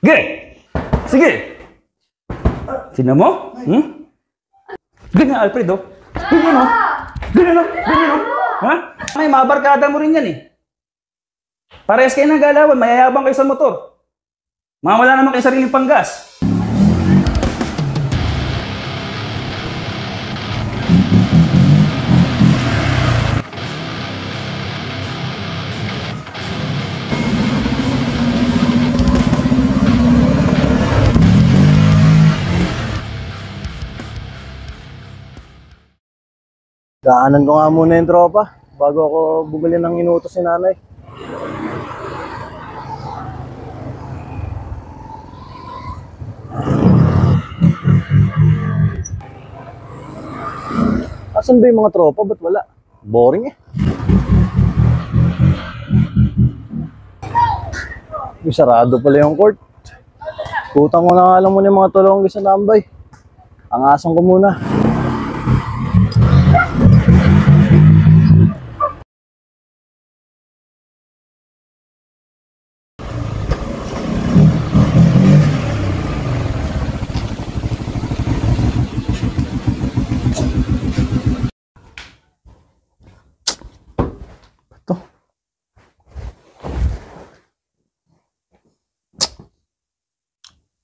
Sige! Sige! Sino mo? Ganyan, Alfredo. Ganyan, o. Ganyan, o. Ganyan, o. Ha? May mabarkada mo rin yan, eh. Parehas kayo ng galawan, mayayabang kayo sa motor. Wala naman kayo sariling panggas. Daanan ko nga muna yung tropa bago ako bumili ng inutos ni nanay. Asan ba yung mga tropa? Ba't wala? Boring eh. Sarado pala yung court. Tutang ko na nga lang muna yung mga tulong sa tambay. Angasan ko muna.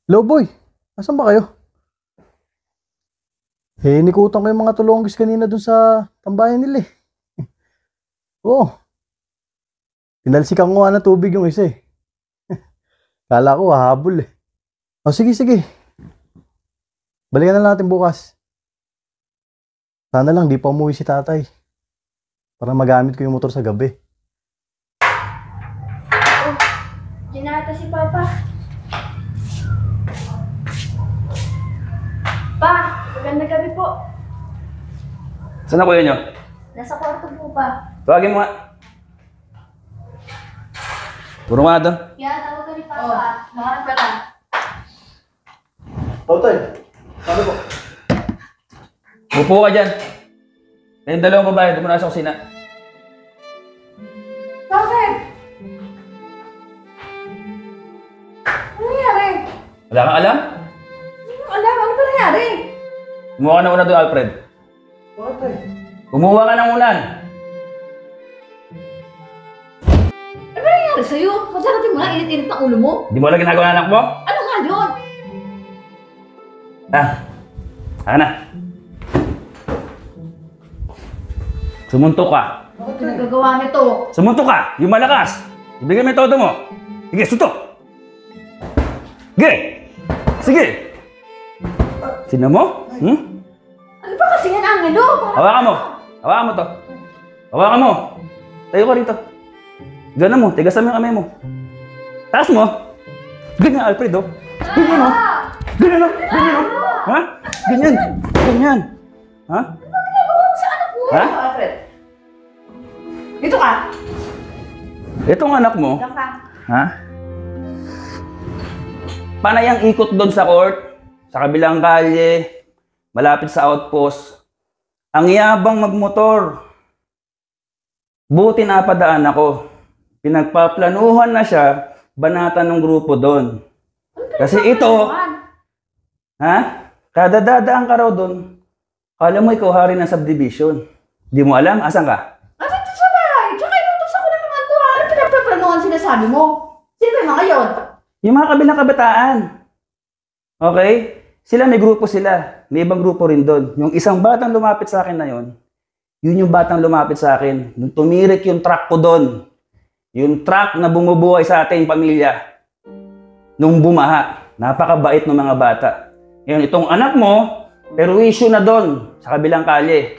Hello boy, asan ba kayo? Nikutan ko yung mga tulonggis kanina dun sa tambayan nila eh. Oo. Pinalsikan ko nga ng tubig yung isa eh. Kala ko hahabol eh. O sige. Balikan na natin bukas. Sana lang di pa umuwi si tatay. Para magamit ko yung motor sa gabi. Oh, ginata si Papa. Pa, magandang gabi po. Saan na kuya nyo? Nasa kwarto po pa. Tawagin mo nga. Puro nga doon. Yan, tawag ka ni Papa. Maharap ka lang. Tatay, ano po? Upo ka dyan. Yung dalawang babae, doon mo na sa kusina. Bakit? Ano nangyari? Wala kang alam? Ano ba nangyari? Kumuha ka na una doon, Alfred. Tatay. Kumuha ka ng ulan. Ano ba nangyari sa'yo? Masarating mo na, init-init ng ulo mo. Di mo alam ginagawa ng anak mo? Ano nga yun? Saka na. Sumuntok ka. Bakit pinagagawa nito? Sumuntok ka! Yung malakas! Ibigay mo yung todo mo. Sige, suntok! Sige! Sige! Sino mo? Ano ba kasi yan, Angelo? Hawakan mo! Hawakan mo to. Hawakan mo! Tayo ka rito. Gana mo, tigasan mo yung kamay mo. Taas mo! Ganyan, Alfredo. Ganyan o. Ganyan o. Ganyan o. Ha? Ganyan. Ganyan. Ha? Ano ba ginagawa mo sa anak mo? Ha? Alfred. Dito ka. Itong anak mo, Diyan ka. ha? Panay ang ikot doon sa court, sa kabilang kalye, malapit sa outpost. Ang yabang magmotor. Buti napadaan ako. Pinagpaplanuhan na siya, banatan ng grupo doon. Kasi ito, ha? Kada dadaan ka raw doon, kala mo ikaw hari ng subdivision. Di mo alam, asan ka? Asa ito sa bahay? Tsaka inutos ako ng mga tuwa. Ano pinagpaplanuhan sinasabi mo? Sino ba yung mga yun? Yung mga kabilang kabataan. Okay? Sila may grupo sila. May ibang grupo rin doon. Yung isang batang lumapit sa akin na yun yung batang lumapit sa akin. Nung tumirik yung truck ko doon. Yung truck na bumubuhay sa ating pamilya. Nung bumaha. Napakabait ng mga bata. Ngayon, itong anak mo, perwisyo na doon sa kabilang kalye.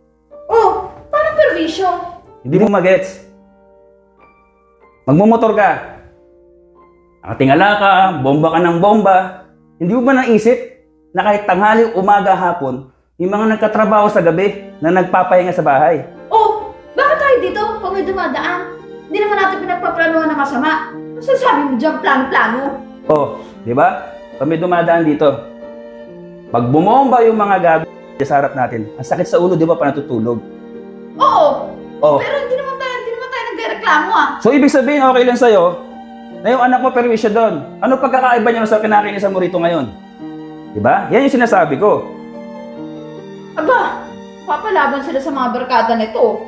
Oh, paano perwisyo? Hindi mo magets. Magmumotor ka. Nakatingala ka, bomba ka ng bomba. Hindi mo ba naisip na kahit tanghali, umaga, hapon, yung mga nagkatrabaho sa gabi na nagpapahinga sa bahay? Oh, bakit tayo dito pag may dumadaan? Hindi naman natin pinagpaplanuhan ng masama. Ano sasabi mo dyan, plano-plano? Oh, di ba? Pag may dumadaan dito, pag bumomba yung mga gago sa harap natin, ang sakit sa ulo, di ba, pa natutulog? Oo, Oh. pero hindi naman tayo nagrereklamo ah. So, ibig sabihin, okay lang sa'yo, na yung anak mo perwisyo doon. Ano pagkakaiba niya sa kinakinisan mo rito ngayon? Diba? Yan yung sinasabi ko. Aba, papalaban sila sa mga barkada nito.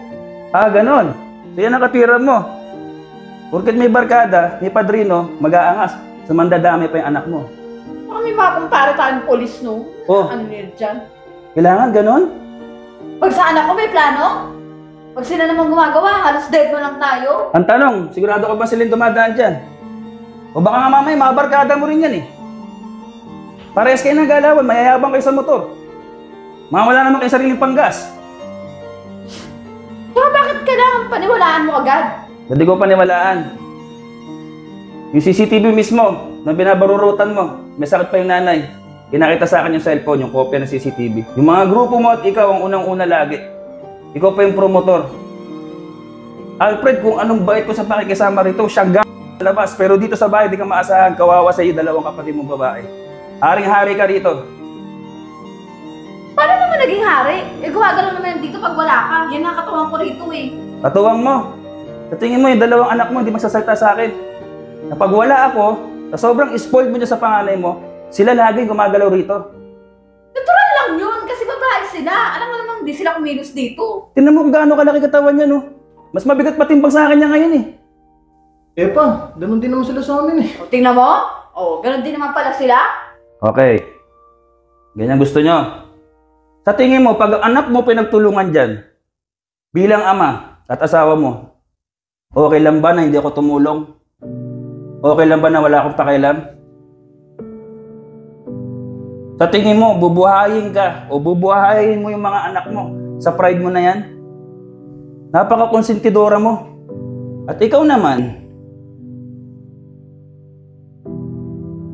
Ah, ganon. So yan ang katwiran mo. Porket may barkada, may padrino, mag-aangas. So mandadami pa yung anak mo. Baka may makumpara tayong polis, no? Oh. Ano nila dyan? Kailangan ganon? Pag sa anak ko may plano, pag sila naman gumagawa, halos dead mo lang tayo. Ang tanong, sigurado ka ba silang dumadaan dyan? O baka nga mamaya, mga barkada mo rin yan eh. Parehas kayo ng galawan, mayayabang kayo sa motor. Mga wala naman kayo sariling panggas. Saka bakit kailangan paniwalaan mo agad? Hindi ko paniwalaan. Yung CCTV mismo, na binabarurutan mo, may sakit pa yung nanay. Pinakita sa akin yung cellphone, yung kopya ng CCTV. Yung mga grupo mo at ikaw ang unang-una lagi. Ikaw pa yung promotor. Alfred, kung anong bait ko sa pakikisama rito, siyang labas. Pero dito sa bahay, di ka maasahan. Kawawa sa iyo, dalawang kapatid mong babae. Haring-hari ka rito. Paano naman naging hari? Eh, gumagalaw naman dito pag wala ka. Yan ang katuwang ko rito eh. Katuwang mo. Sa tingin mo, yung dalawang anak mo, hindi magsasalita sa akin. Na pag wala ako, na sobrang spoiled mo niya sa panganay mo, sila lagi gumagalaw rito. Natural lang yun, kasi babae sila. Alam mo namang di sila kumilos dito. Tingnan mo kung gaano kalaki katawan niya, no? Mas mabigat patimbang sa akin niya ngayon eh. Eh pa, ganun din naman sila sa amin eh. O, tingnan mo. O, ganun din naman pala sila. Okay. Ganyan gusto nyo. Sa tingin mo, pag anak mo pinagtulungan dyan, bilang ama at asawa mo, okay lang ba na hindi ako tumulong? Okay lang ba na wala akong pakialam? Sa tingin mo, bubuhayin ka o bubuhayin mo yung mga anak mo sa pride mo na yan? Napaka-konsentidora mo. At ikaw naman,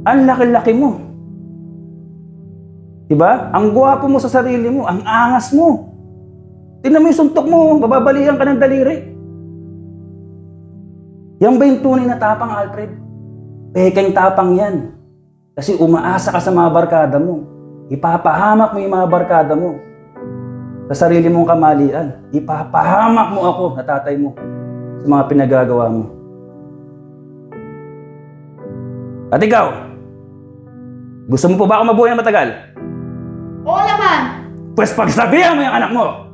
ang laki-laki mo. Diba? Ang gwapo mo sa sarili mo, ang angas mo. Tingnan mo yung suntok mo, bababalihan ka ng daliri. Yan ba yung tunay na tapang, Alfred? Pekeng tapang yan. Kasi umaasa ka sa mga barkada mo. Ipapahamak mo yung mga barkada mo. Sa sarili mong kamalian. Ipapahamak mo ako na tatay mo sa mga pinagagawa mo. At ikaw, gusto mo po ba ako mabuhay na matagal? Oo naman. Pues pagsabihan mo yung anak mo!